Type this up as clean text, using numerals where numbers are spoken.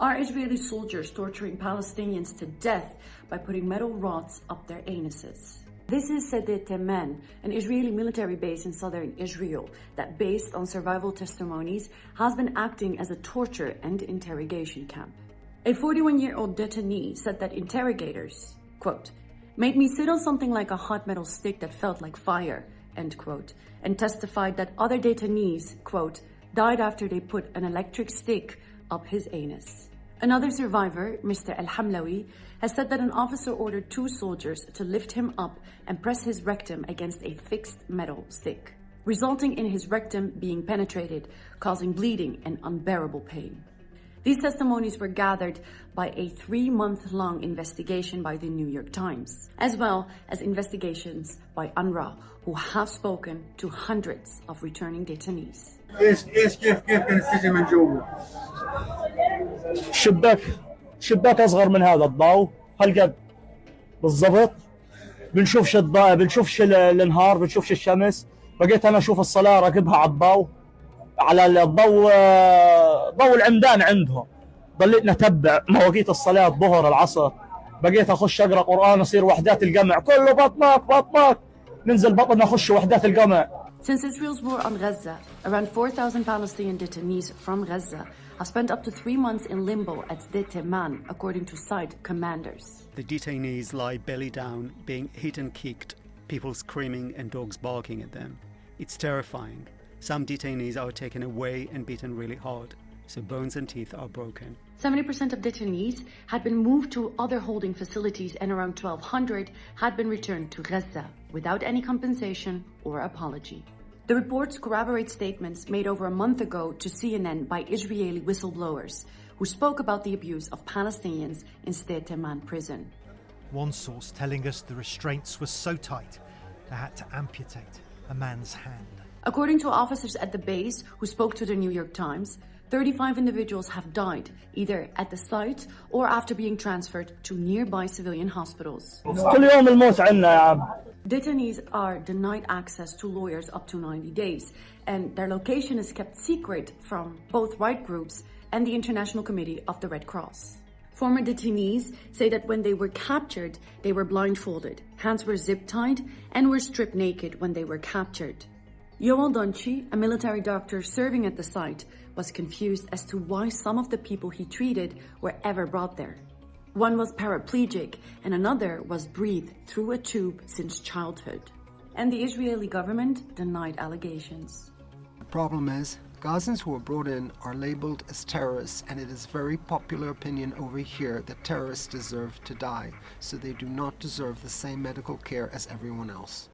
Are Israeli soldiers torturing Palestinians to death by putting metal rods up their anuses? This is Sde Teiman, an Israeli military base in southern Israel that, based on survival testimonies, has been acting as a torture and interrogation camp. A 41-year-old detainee said that interrogators, quote, made me sit on something like a hot metal stick that felt like fire, end quote, and testified that other detainees, quote, died after they put an electric stick up his anus. Another survivor, Mr. Al-Hamlawi, has said that an officer ordered 2 soldiers to lift him up and press his rectum against a fixed metal stick, resulting in his rectum being penetrated, causing bleeding and unbearable pain. These testimonies were gathered by a 3-month-long investigation by the New York Times, as well as investigations by Unrwa, who have spoken to hundreds of returning detainees. كيف كان السجن من جوا؟ شباك اصغر من هذا الضوء هالقد بالضبط. بنشوفش الضوء، بنشوفش النهار، بنشوفش الشمس. بقيت انا اشوف الصلاه راكبها على الضوء، على الضوء، ضوء العمدان عندهم. ضليتنا اتبع مواقيت الصلاه، الظهر، العصر. بقيت اخش اقرا قران، اصير وحدات القمع، كله بطنك ننزل بطن اخش وحدات القمع. Since Israel's war on Gaza, around 4,000 Palestinian detainees from Gaza have spent up to 3 months in limbo at Sde Teiman, according to site commanders. The detainees lie belly down, being hit and kicked, people screaming and dogs barking at them. It's terrifying. Some detainees are taken away and beaten really hard, so bones and teeth are broken. 70% of detainees had been moved to other holding facilities, and around 1,200 had been returned to Gaza without any compensation or apology. The reports corroborate statements made over a month ago to CNN by Israeli whistleblowers who spoke about the abuse of Palestinians in Sde Teiman prison. One source telling us the restraints were so tight they had to amputate a man's hand. According to officers at the base who spoke to the New York Times, 35 individuals have died, either at the site or after being transferred to nearby civilian hospitals. كل يوم الموت عنا يا عم. Detainees are denied access to lawyers up to 90 days, and their location is kept secret from both right groups and the International Committee of the Red Cross. Former detainees say that when they were captured, they were blindfolded, hands were zip-tied, and were stripped naked when they were captured. Yoel Donchi, a military doctor serving at the site, was confused as to why some of the people he treated were ever brought there. One was paraplegic and another was breathed through a tube since childhood. And the Israeli government denied allegations. The problem is, Gazans who are brought in are labeled as terrorists, and it is very popular opinion over here that terrorists deserve to die, so they do not deserve the same medical care as everyone else.